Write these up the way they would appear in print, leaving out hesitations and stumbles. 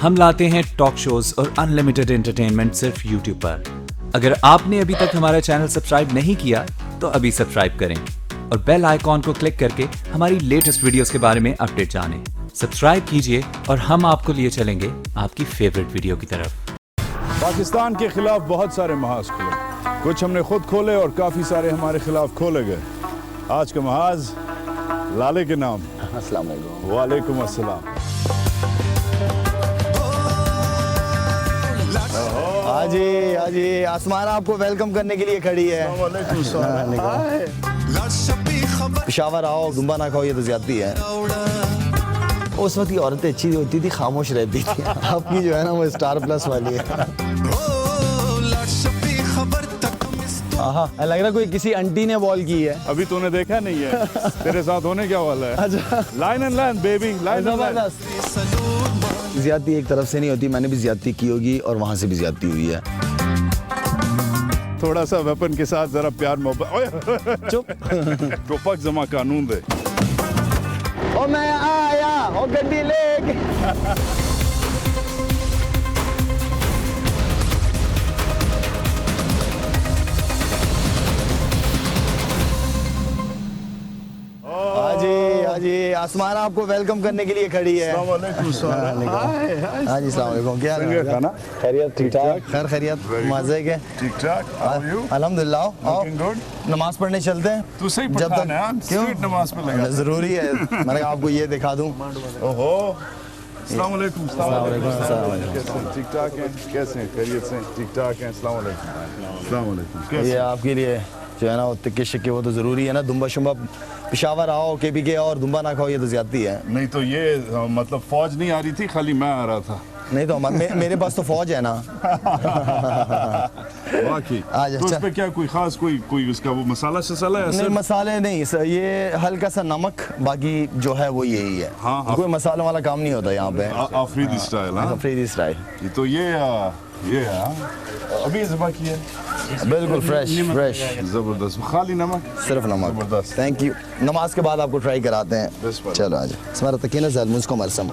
हम लाते हैं talk shows और अनलिमिटेड एंटरटेनमेंट सिर्फ YouTube पर। अगर आपने अभी तक हमारा चैनल सब्सक्राइब नहीं किया तो अभी सब्सक्राइब करें और बेल आइकॉन को क्लिक करके हमारी लेटेस्ट वीडियोस के बारे में अपडेट जानें। सब्सक्राइब कीजिए और हम आपको लिए चलेंगे आपकी फेवरेट वीडियो की तरफ। पाकिस्तान के खिलाफ बहुत सारे महाज खुले, कुछ हमने खुद खोले और काफ़ी सारे हमारे खिलाफ खोले गए। आज का महाज लाले के नाम। अस्सलाम वालेकुम। वालेकुम अस्सलाम। हाजी आसमान आपको वेलकम करने के लिए खड़ी है। पेशावर आओ, दुम्बा ना खाओ, ये तो ज्यादती है। उस वक्त की औरतें अच्छी होती थी, खामोश रहती थी। आपकी जो है ना वो स्टार प्लस वाली है। लग रहा कोई किसी आंटी ने बॉल की है। अभी तूने देखा नहीं है, तेरे साथ होने क्या वाला है। अच्छा, line and line baby, line and line. ज्यादती एक तरफ से नहीं होती, मैंने भी ज्यादती की होगी और वहाँ से भी ज्यादती हुई है। थोड़ा सा वेपन के साथ जरा प्यार मोहब्बत। चुप। गोपक जमा कानून दे। ओ मैं आया ओ गड्डी लेके। हाजी आसमान आपको वेलकम करने के लिए खड़ी है। हाजी अस्सलाम वालेकुम। क्या खाना खैरियत? ठीक ठाक, खैर खैरियत, मजे के? ठीक ठाक। अल्हम्दुलिल्लाह। आओ नमाज पढ़ने चलते हैं। तू सही जब तक क्यों नमाज पे लगा? जरूरी है। मैंने कहा आपको ये दिखा दूं। ओहो, अस्सलाम वालेकुम। वालेकुम। ठीक ठाक हैं? कैसे हैं? खैरियत से? ठीक ठाक हैं? अस्सलाम वालेकुम। अस्सलाम वालेकुम। ये आपके लिए जो है ना वो तिक्के शिक्के वो तो ज़रूरी है ना। दुम्बा शुम्बा पेशावर आओ, KBK आओ और दुम्बा ना खाओ, ये तो ज्यादती है। नहीं तो ये मतलब फौज नहीं आ रही थी, खाली मैं आ रहा था। नहीं तो मेरे पास तो फौज है ना। वाकई। आज तो उस पे क्या कोई खास कोई उसका वो मसाला शसाला है? नहीं मसाले नहीं सर, ये हल्का सा नमक, बाकी जो है वो यही है। हाँ। कोई मसालों वाला काम नहीं होता यहाँ पे। अफरीदी स्टाइल। अफरीदी स्टाइल। तो ये अभी ज़िबा की है। बिल्कुल फ्रेश जबरदस्त। खाली नमक, सिर्फ नमक। जबरदस्त। Thank you. नमाज के बाद आपको ट्राई कराते हैं। चलो आज हमारा तकीना ज़लमुज़ को मरसम।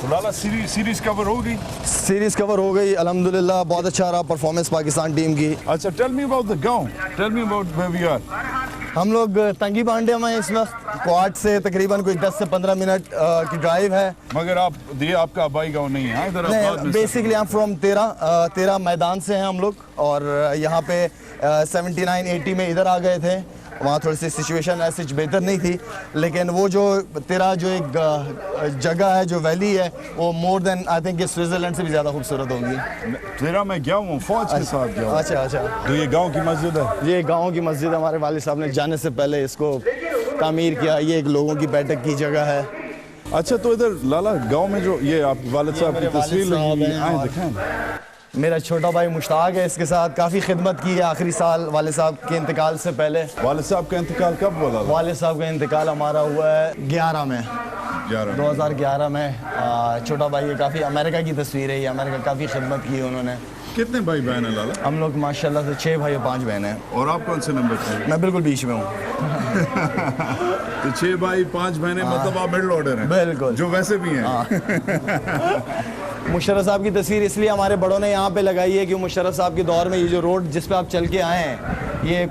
तो लाला सीरीज कवर हो गई? सीरीज कवर हो गई अल्हम्दुलिल्लाह, बहुत अच्छा रहा परफॉर्मेंस पाकिस्तान टीम की। अच्छा, tell me about the gaon, tell me about where we are. हम लोग तंगी बांडे में इस वक्त क्वाड से तकरीबन कोई 10 से 15 मिनट की ड्राइव है। मगर आपका आबाई गांव नहीं है इधर? बेसिकली आई एम फ्रॉम तेरा मैदान से हैं हम लोग, और यहाँ पे 79-80 में इधर आ गए थे। वहाँ थोड़ी सी सिचुएशन ऐसी बेहतर नहीं थी, लेकिन वो जो तेरा जो एक जगह है, जो वैली है, वो more than I think Switzerland से भी ज़्यादा खूबसूरत होगी। तेरा मैं गया हूँ, फौज के साथ गया हूँ। अच्छा। तो ये गांव की मस्जिद है? ये गांव की मस्जिद हमारे वालिद साहब ने जाने से पहले इसको तामीर किया। ये एक लोगों की बैठक की जगह है। अच्छा, तो इधर लाला गाँव में जो ये आप वालिद साहब की तस्वीर लगी, मेरा छोटा भाई मुश्ताक है, इसके साथ काफ़ी खिदमत की है आखिरी साल वाले साहब के इंतकाल से पहले। वालिद साहब का इंतकाल कब हुआ? वालिद साहब का इंतकाल हमारा हुआ है 2011 में। छोटा भाई है, काफ़ी अमेरिका की तस्वीर है ये, अमेरिका काफ़ी खिदमत की है उन्होंने। कितने भाई बहन है लाला? हम लोग माशाल्लाह से 6 भाई और 5 बहन हैं। और आप कौन से नंबर पे? मैं बिल्कुल बीच में हूँ। तो 6 भाई 5 बहनें, मतलब आप मिडिल ऑर्डर हैं? बिल्कुल, जो वैसे भी हैं। मुशर्रफ साहब की तस्वीर इसलिए हमारे बड़ों ने यहाँ पे लगाई है कि मुशर्रफ साहब के दौर में ये जो रोड जिस पे आप चल के आए हैं, ये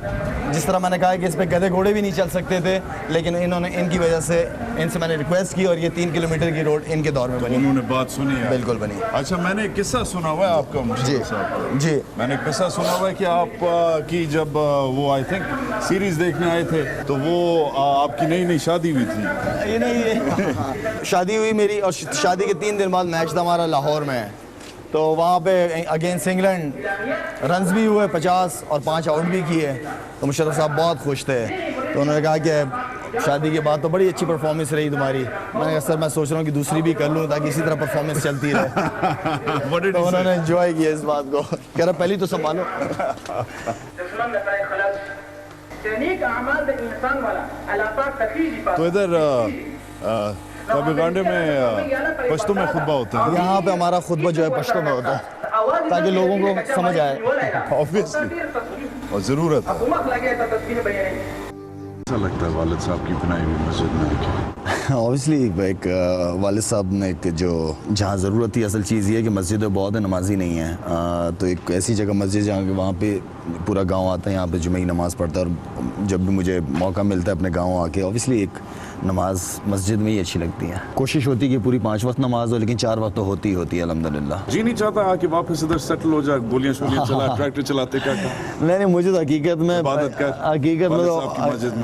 जिस तरह मैंने कहा कि इस पे गधे घोड़े भी नहीं चल सकते थे, लेकिन इनकी वजह से इनसे मैंने रिक्वेस्ट की और ये 3 किलोमीटर की रोड इनके दौर में बनी। उन्होंने बात सुनी है? बिल्कुल बनी। अच्छा, मैंने एक किस्सा सुना हुआ है आपका मुशर्रफ साहब। जी, मैंने एक किस्सा सुना हुआ है कि आप की जब वो आई थिंक सीरीज देखने आए थे, तो वो आपकी नई शादी हुई थी? ये नहीं, शादी हुई मेरी, और शादी के 3 दिन बाद मैच था हमारा लाहौर में। तो वहाँ पे अगेंस्ट इंग्लैंड रन्स भी हुए 50 और 5 आउट भी किए। तो मुशर्रफ साहब बहुत खुश थे। तो उन्होंने कहा कि शादी के बाद तो बड़ी अच्छी परफॉर्मेंस रही तुम्हारी। मैंने कहा सर मैं सोच रहा हूँ कि दूसरी भी कर लूँ ताकि इसी तरह परफॉर्मेंस चलती रहे। तो उन्होंने एंजॉय किया इस बात को। कह रहा पहली तो संभालो। तो इधर काबीगांडे में पश्तो में खुतबा होता है? यहाँ पे हमारा खुतबा जो है पश्तो में होता है ताकि लोगों को समझ आए। ऑब्वियसली, और ज़रूरत है। ऐसा लगता है वालिद साहब की बनाई हुई मस्जिद में आके। ऑब्वियसली एक वालिद साहब ने एक जो जहाँ ज़रूरत थी, असल चीज़ ये है कि मस्जिदें बहुत है, नमाजी नहीं है। तो एक ऐसी जगह मस्जिद जहाँ के वहाँ पे पूरा गांव आता है, यहाँ पे जुमे की नमाज़ पढ़ता है। और जब भी मुझे मौका मिलता है अपने गांव आके, ऑब्वियसली एक नमाज मस्जिद में ही अच्छी लगती है। कोशिश होती है कि पूरी 5 वक्त नमाज हो, लेकिन 4 वक्त तो होती ही होती है अल्हम्दुलिल्लाह। जी नहीं चाहता आके वापस इधर सेटल हो जाए, गोलियां शोलियां चला, ट्रैक्टर चलाते क्या नहीं, मुझे तो हकीकत में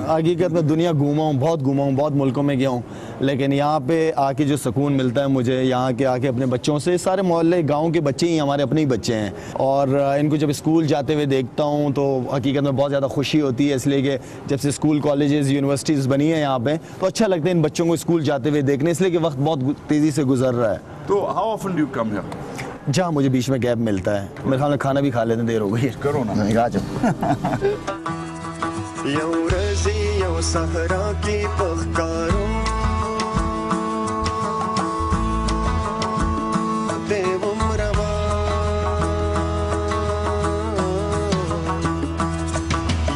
हकीकत में दुनिया घूमा हूँ, बहुत मुल्कों में गया हूँ, लेकिन यहाँ पे आके जो सुकून मिलता है मुझे, यहाँ के आके अपने बच्चों से, सारे मोहल्ले गाँव के बच्चे ही हमारे अपने ही बच्चे हैं, और इनको जब स्कूल जाते हुए देखता हूँ तो हकीकत में बहुत ज़्यादा खुशी होती है, इसलिए कि जब से स्कूल कॉलेजेस यूनिवर्सिटीज़ बनी है यहाँ पे, तो अच्छा लगता है इन बच्चों को स्कूल जाते हुए देखने, इसलिए कि वक्त बहुत तेज़ी से गुजर रहा है। तो how often do you come here? जहाँ मुझे बीच में गैप मिलता है, मेरे ख्याल में खाना भी खा लेते, देर हो गई करो ना। आ जाओ। यौ रज़ी यौ सहरा की पखकारों देवम रवा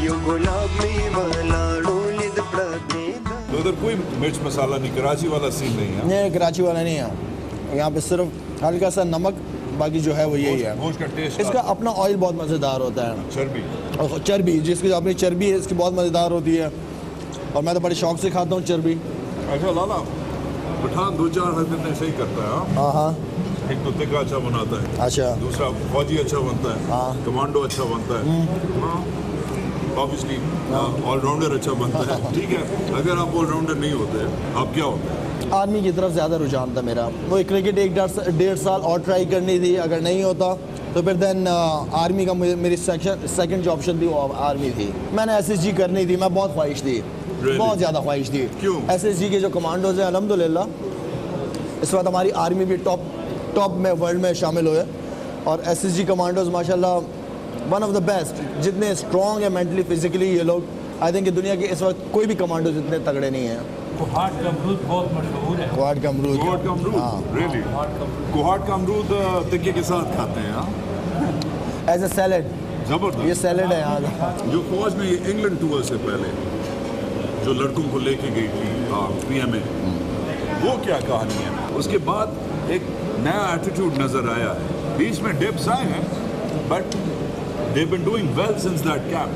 यौ गुलाब में वलाड़ो लिद प्रतीत। तो उधर कोई मिर्च मसाला नहीं, कराची वाला सीन नहीं है? नहीं, कराची वाला नहीं है, यहाँ पे सिर्फ हल्का सा नमक, बाकी जो है वो यही है। गोश्त का टेस्ट, इसका अपना ऑयल बहुत मज़ेदार होता है, चर्बी, और चर्बी जिसकी अपनी चर्बी है इसकी बहुत मज़ेदार होती है, और मैं तो बड़े शौक से खाता हूँ चर्बी। अच्छा लाला, पठान 2-4 हर दिन ऐसे ही करता है। हाँ हाँ, एक तो तिक्का अच्छा बनाता है, अच्छा, दूसरा फौजी अच्छा बनता है, हाँ। कमांडो अच्छा बनता है, ऑब्वियसली ऑलराउंडर अच्छा बनता है। ठीक है, अगर आप ऑलराउंडर नहीं होते आप क्या होते? आर्मी की तरफ ज़्यादा रुझान था मेरा, वो क्रिकेट 1-1.5 साल और ट्राई करनी थी, अगर नहीं होता तो फिर देन आर्मी का मेरी सेकंड जो ऑप्शन थी वो आर्मी थी। मैंने SSG करनी थी, मैं बहुत ख्वाहिश थी, बहुत ज़्यादा ख्वाहिश थी। क्यों? SSG के जो कमांडोज हैं अल्हम्दुलिल्लाह इस वक्त हमारी आर्मी भी टॉप में वर्ल्ड में शामिल हुए, और SSG कमांडोज माशाल्लाह वन ऑफ द बेस्ट, जितने स्ट्रॉन्ग है मेंटली फिजिकली ये लोग, आई थिंक दुनिया के इस वक्त कोई भी कमांडो जितने तगड़े नहीं हैं। कोहाट का अमरूद बहुत मशहूर है। कोहाट का अमरूद, कोहाट का अमरूद, रियली? कोहाट का अमरूद तिक्के के साथ खाते हैं? एज ए सैलेड, जबरदस्त। ये सैलेड है यहाँ का। जो फौज में ये इंग्लैंड टूर से पहले जो लड़कों को लेके गई थी PMA, वो क्या कहानी है? उसके बाद एक नया एटीट्यूड नजर आया है, बीच में डिप्स आए हैं, but they've been doing well since that camp.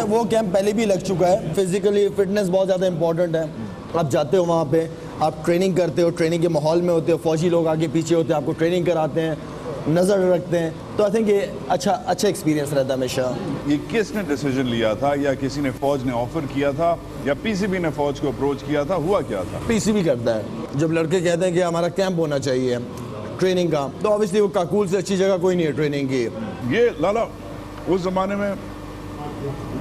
वो कैंप पहले भी लग चुका है, फिजिकली फिटनेस बहुत ज़्यादा इंपॉर्टेंट है। आप जाते हो वहाँ पे, आप ट्रेनिंग करते हो, ट्रेनिंग के माहौल में होते हो, फौजी लोग आगे पीछे होते हैं, आपको ट्रेनिंग कराते हैं, नज़र रखते हैं, तो आई थिंक ये अच्छा एक्सपीरियंस रहता है हमेशा। ये किसने डिसीजन लिया था, या किसी ने फौज ने ऑफर किया था, या PCB ने फौज को अप्रोच किया था, हुआ क्या था? PCB करता है। जब लड़के कहते हैं कि हमारा कैंप होना चाहिए ट्रेनिंग का, तो ऑब्वियसली वो काकूल से अच्छी जगह कोई नहीं है ट्रेनिंग की। ये लाला उस ज़माने में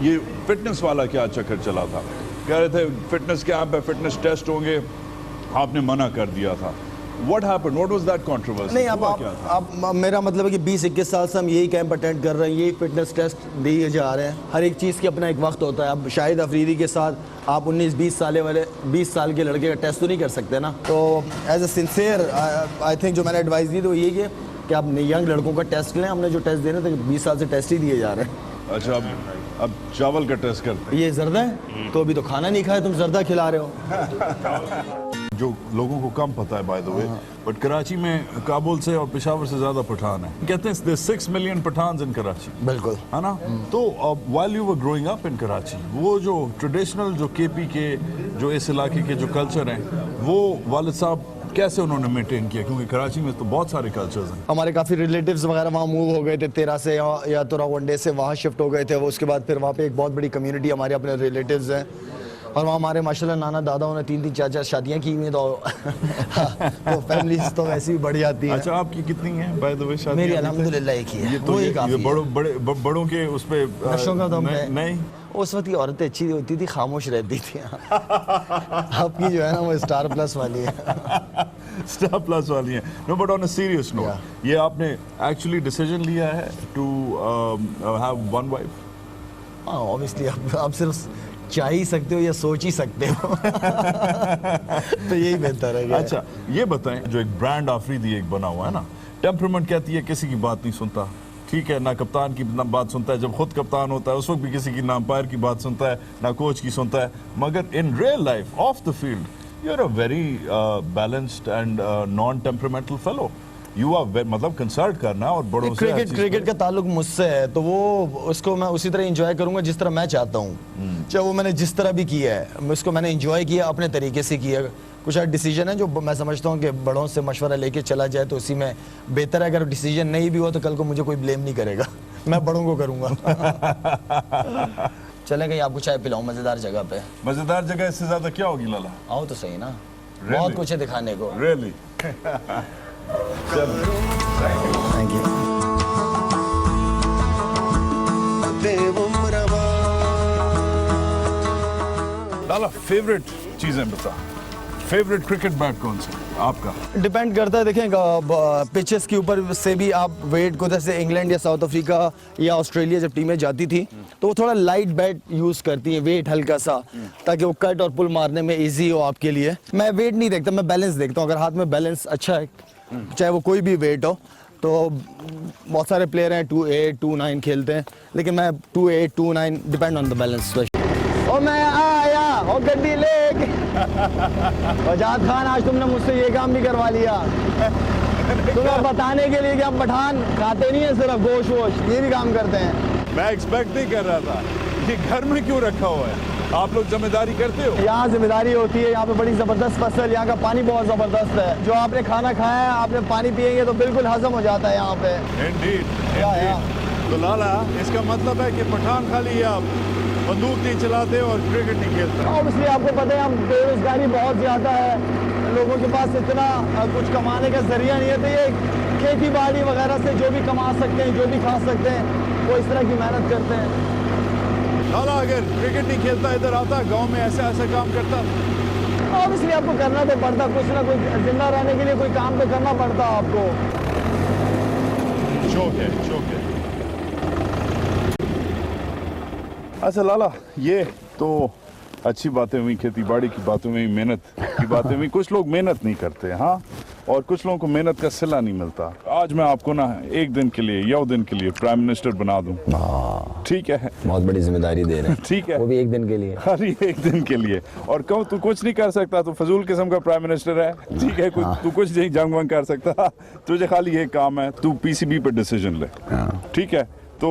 ये फिटनेस वाला क्या चक्कर चला था? कह रहे थे फिटनेस कैंप है, फिटनेस टेस्ट होंगे, आपने मना कर दिया था। What happened? What was that controversy? नहीं, हुआ क्या था? अब मेरा मतलब है कि 20-21 साल से हम यही कैंप अटेंड कर रहे हैं, यही फिटनेस टेस्ट दिए जा रहे हैं। हर एक चीज़ की अपना एक वक्त होता है। अब शाहिद अफरीदी के साथ आप 19-20 साल के लड़के का टेस्ट तो नहीं कर सकते ना। तो as a sincere I think जो मैंने एडवाइस दी तो यही कि आप यंग लड़कों का टेस्ट लें। हमने जो टेस्ट देने थे 20 साल से टेस्ट ही दिए जा रहे हैं। अच्छा, अब चावल का टेस्ट करते ये जर्दा है, तो अभी तो खाना नहीं खाया, तुम जर्दा खिला रहे हो। जो लोगों को कम पता है by the way, but Karachi में काबुल से और पेशावर से ज्यादा पठान है। कहते हैं there's 6 million पठान्स इन कराची, बिल्कुल, है ना? तो while you were growing up in Karachi, वो जो ट्रेडिशनल जो KP के जो इस इलाके के जो कल्चर हैं, वो वालिद साहब कैसे उन्होंने मेंटेन किया? क्योंकि कराची में तो बहुत सारे कल्चर्स हैं। हमारे काफ़ी रिलेटिव्स वगैरह वहाँ मूव हो गए थे 13 से या तो रावंडे से वहाँ शिफ्ट हो गए थे। वो उसके बाद फिर वहाँ पे एक बहुत बड़ी कम्युनिटी हमारे अपने रिलेटिव्स हैं, और वहाँ हमारे माशाल्लाह नाना दादाओं ने 3-3 4-4 शादियाँ की हुई, तो फैमिलीज तो वैसे भी बढ़ जाती हैं। अच्छा, आपकी कितनी है बाय द वे शादी? मेरी अल्हम्दुलिल्लाह एक ही है। ये तो ये बड़ों के उस पे नशों का तो नहीं। उस वक्त की औरतें अच्छी होती थी, खामोश रहती थी। आपकी जो है ना वो स्टार प्लस वाली है। स्टार प्लस वाली है। No, but on a serious note, ये आपने एक्चुअली डिसीजन लिया है टू हैव वन वाइफ? हाँ, ऑब्वियसली आप सिर्फ चाह ही सकते हो या सोच ही सकते हो। तो यही बेहतर है। अच्छा, ये बताएं, जो एक ब्रांड आफरीदी एक बना हुआ है ना, टेम्परामेंट कहती है किसी की बात नहीं सुनता, ठीक है, ना कप्तान की बात सुनता है, जब खुद कप्तान होता है उस वक्त भी किसी की ना अंपायर की बात सुनता है, ना कोच की सुनता है, मगर in real life of the field You're a very balanced and non-temperamental fellow. You are मतलब कंसल्ट करना और बड़ों से हर चीज़ क्रिकेट का ताल्लुक मुझसे है, तो वो उसको मैं उसी तरह एंजॉय करूंगा जिस तरह मैं चाहता हूँ। चाहे वो मैंने जिस तरह भी किया है, उसको मैंने एंजॉय किया, अपने तरीके से किया। कुछ डिसीजन है जो मैं समझता हूँ कि बड़ों से मशवरा लेके चला जाए तो उसी में बेहतर है। अगर डिसीजन नहीं भी हो तो कल को मुझे कोई ब्लेम नहीं करेगा, मैं बड़ों को करूँगा। चलें कहीं आपको चाय पिलाऊं मज़ेदार जगह पे। मज़ेदार जगह इससे ज़्यादा क्या होगी लाला? आओ तो सही ना, Really? बहुत कुछ है दिखाने को। Really? चलो, थैंक यू। लाला फेवरेट चीजें बता। फेवरेट क्रिकेट बैट कौन सा आपका? डिपेंड करता है, देखें पिचेस के ऊपर से भी आप वेट को, जैसे इंग्लैंड या साउथ अफ्रीका या ऑस्ट्रेलिया जब टीमें जाती थी तो वो थोड़ा लाइट बैट यूज़ करती हैं, वेट हल्का सा, ताकि वो कट और पुल मारने में इजी हो आपके लिए। मैं वेट नहीं देखता, मैं बैलेंस देखता हूँ। अगर हाथ में बैलेंस अच्छा है, चाहे वो कोई भी वेट हो, तो बहुत सारे प्लेयर हैं 2-8 2-9 खेलते हैं, लेकिन मैं 2-8 2-9 डिपेंड ऑन द बैलेंस। ओ मैं आया ओ गड्डी लेके वजाद खान, आज तुमने मुझसे ये काम भी करवा लिया। तुम्हें बताने के लिए कि हम पठान खाते नहीं है सिर्फ गोश्त वोश, ये भी काम करते हैं। मैं एक्सपेक्ट नहीं कर रहा था। ये घर में क्यों रखा हुआ है? आप लोग जिम्मेदारी करते हो? यहाँ जिम्मेदारी होती है, यहाँ पे बड़ी ज़बरदस्त फसल, यहाँ का पानी बहुत ज़बरदस्त है। जो आपने खाना खाया है, आपने पानी पिएंगे तो बिल्कुल हजम हो जाता है यहाँ पे। Indeed. तो लाला, इसका मतलब है कि पठान खाली आप बंदूक नहीं चलाते और क्रिकेट नहीं खेलते? ऑब्वियसली आपको पता है हम बेरोजगारी बहुत ज़्यादा है, लोगों के पास इतना कुछ कमाने का जरिया नहीं है, तो ये खेती बाड़ी वगैरह से जो भी कमा सकते हैं, जो भी खा सकते हैं, वो इस तरह की मेहनत करते हैं। लाला अगर क्रिकेट नहीं खेलता इधर आता गांव में ऐसा काम करता? ऑब्वियसली आपको करना तो पड़ता, कुछ ना कुछ जिंदा रहने के लिए कोई काम तो करना पड़ता आपको। शौक है। अच्छा लाला, ये तो अच्छी बातें हुई, खेती बाड़ी की बातें हुई, मेहनत की बातें हुई। कुछ लोग मेहनत नहीं करते, हाँ, और कुछ लोगों को मेहनत का सिला नहीं मिलता। आज मैं आपको ना एक दिन के लिए या दिन के लिए प्राइम मिनिस्टर बना दूं, ठीक है? बहुत बड़ी जिम्मेदारी दे रहे हैं। ठीक है, वो भी एक दिन के लिए। खाली एक दिन के लिए, और कहूँ तू कुछ नहीं कर सकता, तू फजूल किस्म का प्राइम मिनिस्टर है, ठीक है? तू कुछ नहीं जंग वंग कर सकता, तुझे खाली एक काम है, तू पीसीबी पे डिसीजन ले, ठीक है? तो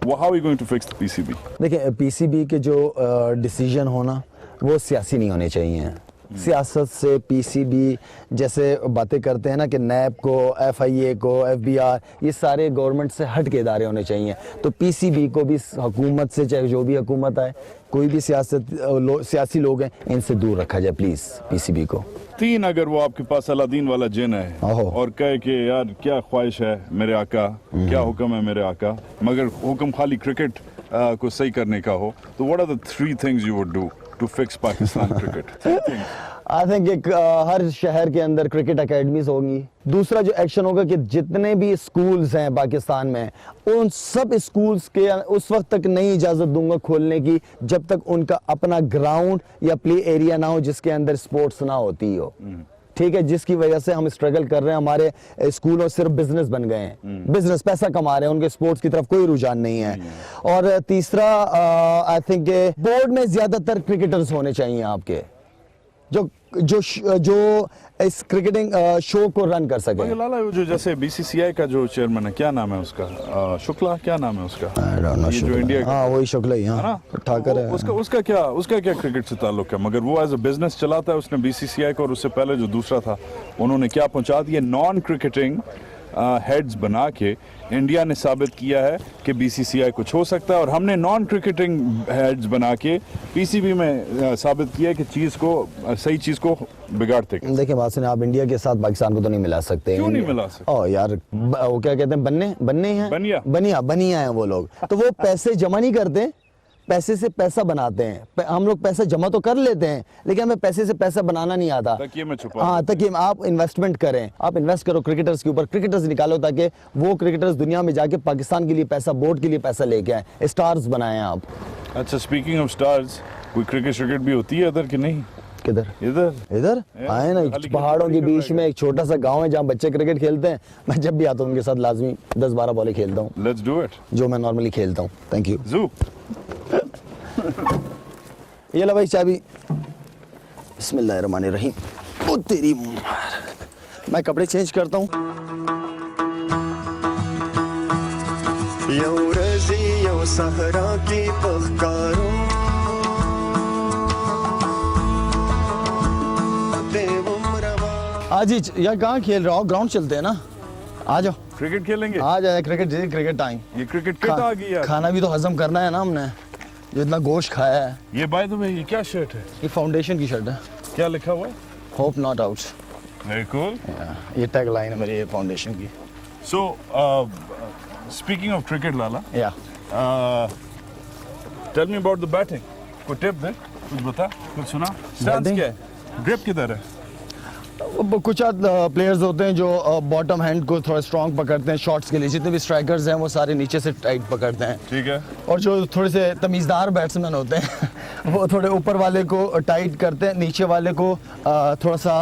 how are you going to fix the PCB? देखिए, पीसीबी के जो डिसीजन होना वो सियासी नहीं होने चाहिए। सियासत से पीसीबी जैसे बातें करते हैं ना कि नैब को, एफआईए को, एफबीआर, ये सारे गवर्नमेंट से हट के इदारे होने चाहिए। तो पीसीबी को भी हुकूमत से, चाहे जो भी हुकूमत आए, कोई भी सियासी लोग हैं, इनसे दूर रखा जाए प्लीज़ पीसीबी को। तीन, अगर वो आपके पास अलादीन वाला जिन है और कहे कि यार क्या ख्वाहिश है मेरे आका, क्या हुक्म है मेरे आका, मगर हुक्म खाली क्रिकेट को सही करने का हो, तो what are the 3 things you would do to fix Pakistan cricket? I think एक हर शहर के अंदर क्रिकेट एकेडमीज होंगी। दूसरा जो एक्शन होगा कि जितने भी स्कूल्स हैं पाकिस्तान में, उन सब स्कूल्स के उस वक्त तक नहीं इजाज़त दूंगा खोलने की जब तक उनका अपना ग्राउंड या प्ले एरिया ना हो जिसके अंदर स्पोर्ट्स ना होती हो, ठीक है? जिसकी वजह से हम स्ट्रगल कर रहे हैं, हमारे स्कूलों सिर्फ बिजनेस बन गए हैं, बिजनेस पैसा कमा रहे हैं, उनके स्पोर्ट्स की तरफ कोई रुझान नहीं है। और तीसरा आई थिंक बोर्ड में ज्यादातर क्रिकेटर्स होने चाहिए आपके, जो इस क्रिकेटिंग शो को रन कर सके। लाला, जो जैसे बीसीसीआई का जो चेयरमैन है, क्या नाम है उसका? शुक्ला, क्या नाम है उसका? ये जो इंडिया का, हाँ वही शुक्ला ही, हाँ ठाकर है। उसका क्या क्रिकेट से ताल्लुक है? मगर वो एज अ बिजनेस चलाता है उसने बीसीसीआई को, और उससे पहले जो दूसरा था उन्होंने क्या पहुंचा दिया? नॉन क्रिकेटिंग हेड्स बना के इंडिया ने साबित किया है कि बीसीसीआई कुछ हो सकता है, और हमने नॉन क्रिकेटिंग हेड्स बना के पीसीबी में साबित किया है कि सही चीज को बिगाड़ते। देखिए बात सुनिए, आप इंडिया के साथ पाकिस्तान को तो नहीं मिला सकते। क्यों नहीं मिला सकते? ओ यार, वो क्या कहते हैं, बनिया हैं वो लोग, तो वो पैसे जमा नहीं करते, पैसे से पैसा बनाते हैं। हम लोग पैसा जमा तो कर लेते हैं, लेकिन हमें पैसे से पैसा बनाना नहीं आता। तकिए में छुपा। हाँ, तकिए में आप इन्वेस्टमेंट करें, आप इन्वेस्ट करो क्रिकेटर्स के ऊपर, क्रिकेटर्स निकालो, ताकि वो क्रिकेटर्स दुनिया में जाके पाकिस्तान के लिए पैसा, बोर्ड के लिए पैसा लेके आए, स्टार्स बनाए आप। अच्छा, स्पीकिंग ऑफ स्टार्स, कोई क्रिकेट भी होती है इधर कि नहीं? किधर? इधर आए ना, पहाड़ों के बीच में एक छोटा सा गांव है जहाँ बच्चे क्रिकेट खेलते हैं। मैं जब भी आता हूँ उनके साथ लाजमी 10-12 बॉलें खेलता हूँ। लेट्स डू इट, जो मैं नॉर्मली खेलता हूँ। Thank you. जू, ये लो भाई चाबी, बिस्मिल्लाहिर्रहमानिर्रहीम। ओ तेरी, मैं कपड़े चेंज करता हूँ। यौ रजी यौ सहरा की पखकारों आज ही यार कहाँ खेल रहा हो? ग्राउंड चलते हैं ना, आ जाओ। क्रिकेट खेलेंगे? आ जाए क्रिकेट, क्रिकेट टाइम। ये क्रिकेट किट आ गई यार। खाना भी तो हजम करना है ना हमने, जो इतना गोश्त खाया है। ये बाय द वे ये क्या शर्ट है? ये फाउंडेशन की शर्ट है, क्या लिखा हुआ है? Hope not out. Very cool. ये टैग लाइन है मेरी, ये फाउंडेशन की। So speaking of cricket Lala, या tell me about the batting. कोई टिप दे, कुछ बता, कुछ सुना। Stance Batting? क्या है? ग्रिप किधर है? कुछ प्लेयर्स होते हैं जो बॉटम हैंड को थोड़ा स्ट्रॉन्ग पकड़ते हैं शॉट्स के लिए। जितने भी स्ट्राइकर्स हैं वो सारे नीचे से टाइट पकड़ते हैं। ठीक है। और जो थोड़े से तमीज़दार बैट्समैन होते हैं वो थोड़े ऊपर वाले को टाइट करते हैं, नीचे वाले को थोड़ा सा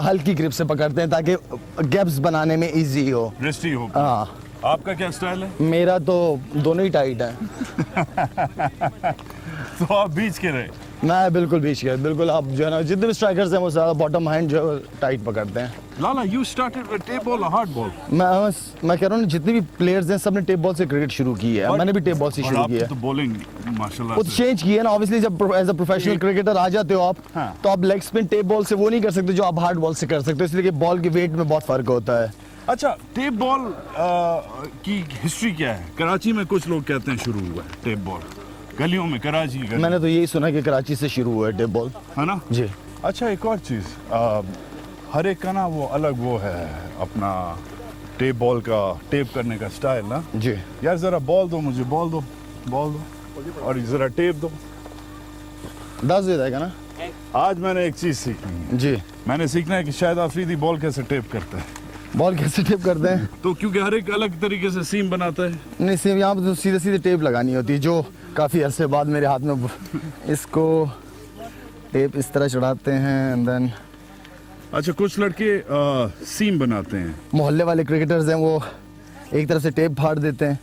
हल्की ग्रिप से पकड़ते हैं ताकि गैप्स बनाने में इजी हो। रिस्टी हो। हाँ, आपका क्या स्टाइल है? मेरा तो दोनों ही टाइट है। तो आप बीच के रहे। मैं बिल्कुल बीच के, बिल्कुल। आप जो है ना, जितने भी स्ट्राइकर्स हैं वो ज़्यादा बॉटम हैंड जो है टाइट पकड़ते हैं। Lala, you started with tape ball और हार्ड बॉल। मैं कह रहा हूँ जितने भी प्लेयर्स हैं सब ने टेप बॉल से क्रिकेट शुरू की है। मैंने भी टेप बॉल से शुरू की है। तो बॉलिंग माशाल्लाह वो तो चेंज की है ना, ऑब्वियसली जब एज अ प्रोफेशनल क्रिकेटर आ जाते हो आप, हाँ। तो आप लेग स्पिन टेप बॉल से वो नहीं कर सकते जो आप हार्ड बॉल से कर सकते हो, इसलिए कि बॉल के वेट में बहुत फर्क होता है। अच्छा, टेप बॉल की हिस्ट्री क्या है? कराची में कुछ लोग कहते हैं शुरू हुआ है टेप बॉल, गलियों में, कराची की गलियों। मैंने तो यही सुना कि कराची से शुरू हुआ है टेप बॉल, है ना जी। अच्छा, एक और चीज़, हर एक का ना वो अलग वो है अपना टेप बॉल का टेप करने का स्टाइल ना। जी यार ज़रा बॉल दो मुझे, बॉल दो और ज़रा टेप दो। 10 दे जाएगा ना। आज मैंने एक चीज़ सीखनी है। जी, मैंने सीखना है कि शायद आफरीदी बॉल कैसे टेप करता है। बॉल कैसे टेप करते हैं? तो क्योंकि हर एक अलग तरीके से सीम बनाता है। नहीं, सिर्फ यहाँ पर तो सीधे सीधे टेप लगानी होती है, जो काफ़ी अरसे बाद मेरे हाथ में इसको टेप इस तरह चढ़ाते हैं एंड देन। अच्छा, कुछ लड़के सीम बनाते हैं। मोहल्ले वाले क्रिकेटर्स हैं वो एक तरफ से टेप फाड़ देते हैं,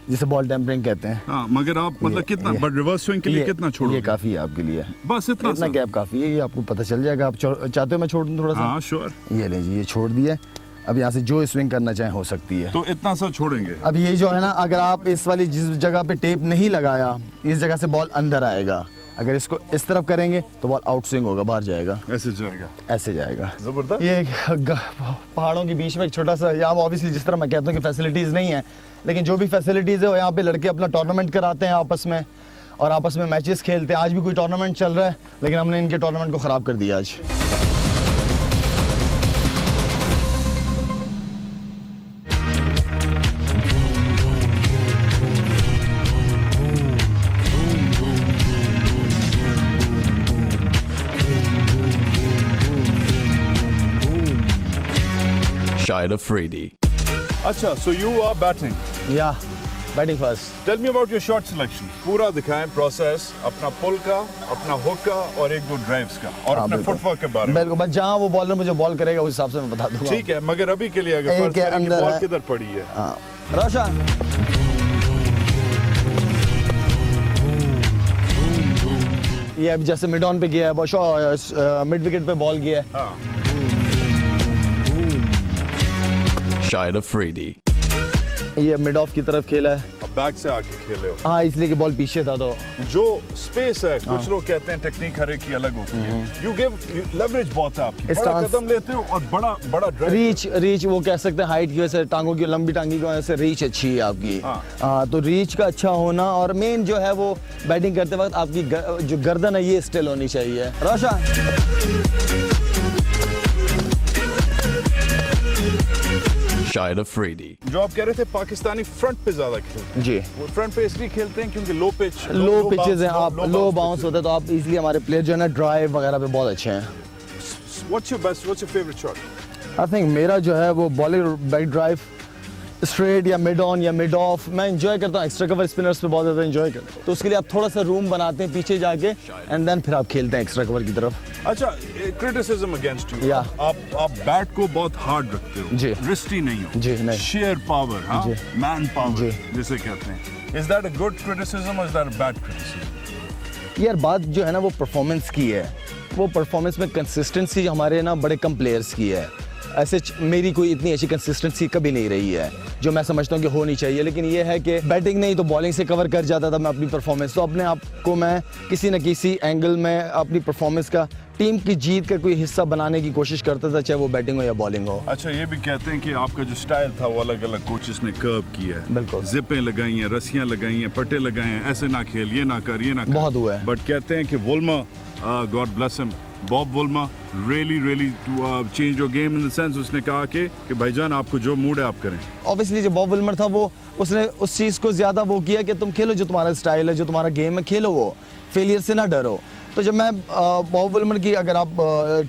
जिसे बॉल टेम्परिंग कहते हैं। हाँ, मगर आप मतलब कितना, बट रिवर्स स्विंग के लिए कितना छोड़ोगे? ये काफ़ी है आपके लिए, बस इतना सा? गैप काफ़ी है, ये आपको पता चल जाएगा। आप चाहते हो मैं छोड़ दूँ थोड़ा सा? हाँ श्योर। ये ले जी, ये छोड़ दिया। अब यहाँ से जो स्विंग करना चाहे हो सकती है। तो इतना सा छोड़ेंगे। अब ये जो है ना, अगर आप इस वाली जिस जगह पे टेप नहीं लगाया, इस जगह से बॉल अंदर आएगा। अगर इसको इस तरफ करेंगे तो बॉल आउट स्विंग होगा, बाहर जाएगा, ऐसे जाएगा, ऐसे जाएगा। जबरदस्त। ये पहाड़ों के बीच में एक छोटा सा, यहाँ ऑब्वियसली जिस तरह मैं कहता हूँ कि फैसिलिटीज़ नहीं है, लेकिन जो भी फैसिलिटीज़ है वो यहाँ पे लड़के अपना टूर्नामेंट कराते हैं आपस में, और आपस में मैचेस खेलते हैं। आज भी कोई टूर्नामेंट चल रहा है, लेकिन हमने इनके टूर्नामेंट को ख़राब कर दिया आज। Shahid Afridi. अच्छा, so you are batting. या batting first. Tell me about your shot selection. पूरा दिखाएं प्रोसेस, अपना पुल का, अपना हुक का और एक दो ड्राइव्स का, और हाँ, अपने बिल्कुल। फुटवर्क के बारे में। बिल्कुल, बस जहाँ वो बॉलर मुझे बॉल करेगा उस हिसाब से मैं बता दूंगा। ठीक है, मगर अभी के लिए अगर एक फर्ज के करें कि अंदर बॉल है। किधर पड़ी है। हाँ, रोशन ये अभी जैसे मिड ऑन पे गया है, मिड विकेट पे बॉल गया है। हाँ, Shahid Afridi. ये मिड ऑफ की तरफ खेला है। अब बैक से आके खेले हो। हाँ, इसलिए कि बॉल पीछे था तो। जो स्पेस है, कुछ लोग कहते हैं टेक्निक हर एक की अलग होती है। यू गिव लेवरेज बहुत है आपकी, बड़ा Stance- कदम लेते हो और बड़ा ड्राइव। रीच वो कह सकते हैं, हाइट की वजह से, टांगों की लंबी टांगी की वजह से रीच अच्छी है आपकी। हाँ। तो रीच का अच्छा होना, और मेन जो है वो बैटिंग करते वक्त आपकी जो गर्दन है ये स्टिल होनी चाहिए। रोशन Shahid Afridi. जो आप कह रहे थे पाकिस्तानी फ्रंट पे ज्यादा खेलते हैं। जी, वो फ्रंट पे इसलिए खेलते हैं क्योंकि लो पिच, लो पिचेज हैं, आप लो bounce बाउंस pitches। होता है, तो आप इजीली हमारे प्लेयर जो है ना ड्राइव वगैरह पे बहुत अच्छे हैं। What's your favorite shot? I think मेरा जो है वो बॉलिंग बैक ड्राइव, स्ट्रेट या मिड ऑन या मिड ऑफ मैं इंजॉय करता हूँ। एक्स्ट्रा कवर स्पिनर्स पे बहुत ज़्यादा इंजॉय करता हूँ, तो उसके लिए आप थोड़ा सा रूम बनाते हैं पीछे जाके, एंड देन फिर आप खेलते हैं एक्स्ट्रा कवर की तरफ। अच्छा, क्रिटिसिज्म अगेंस्ट यू। या। आप बैट को बहुत हार्ड रखते हो, जी। रिस्टी नहीं हो। जी, नहीं। शेयर पावर, हाँ, मैन पावर जी। जिसे कहते हैं। Is that a good criticism or is that a bad criticism? यार बात जो है ना वो परफॉर्मेंस की है, वो परफॉर्मेंस में कंसिस्टेंसी हमारे ना बड़े कम प्लेयर्स की है। ऐसे मेरी कोई इतनी अच्छी कंसिस्टेंसी कभी नहीं रही है जो मैं समझता हूँ कि होनी चाहिए, लेकिन ये है कि बैटिंग नहीं तो बॉलिंग से कवर कर जाता था मैं अपनी परफॉर्मेंस। तो अपने आप को मैं किसी न किसी एंगल में अपनी परफॉर्मेंस का टीम की जीत का कोई हिस्सा बनाने की कोशिश करता था, चाहे वो बैटिंग हो या बॉलिंग हो। अच्छा, ये भी कहते हैं कि आपका जो स्टाइल था वो अलग अलग कोचेस ने कर्व किया है। बिल्कुल। जिपें लगाई हैं, रस्सियां लगाई हैं, पट्टे लगाए हैं, ऐसे ना खेल, ये ना कर, ये ना कर। बहुत हुआ है। बट कहते हैं कि Woolmer, god bless him, Bob Woolmer really to change your game in the sense उसने कहा कि भाईजान आपको जो मूड है आप करें। ऑब्वियसली जो बॉब विल्मर था वो उसने उस चीज़ को ज़्यादा वो किया कि तुम खेलो जो तुम्हारा स्टाइल है, जो तुम्हारा गेम है, खेलो वो, फेलियर से ना डरो। तो जब मैं बॉब विल्मर की अगर आप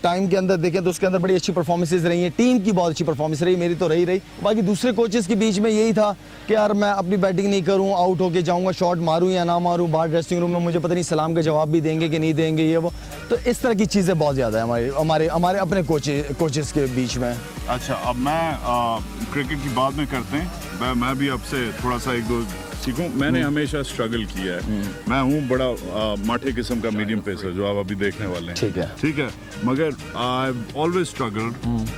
टाइम के अंदर देखें तो उसके अंदर बड़ी अच्छी परफॉर्मेंसेज रही हैं, टीम की बहुत अच्छी परफॉर्मेंस रही, मेरी तो रही। बाकी दूसरे कोचेस के बीच में यही था कि यार मैं अपनी बैटिंग नहीं करूं, आउट होके जाऊंगा, शॉट मारूं या ना मारूं, बाहर ड्रेसिंग रूम में मुझे पता नहीं सलाम का जवाब भी देंगे कि नहीं देंगे, ये वो। तो इस तरह की चीज़ें बहुत ज़्यादा है हमारे अपने कोचेस के बीच में। अच्छा, अब मैं क्रिकेट की बात में करते हैं, मैं भी आपसे थोड़ा सा एक दो सीखूं। मैंने हमेशा स्ट्रगल किया है। मैं हूँ बड़ा माठे किस्म का मीडियम पेसर जो आप अभी देखने वाले हैं। ठीक है, मगर आई ऑलवेज स्ट्रगल,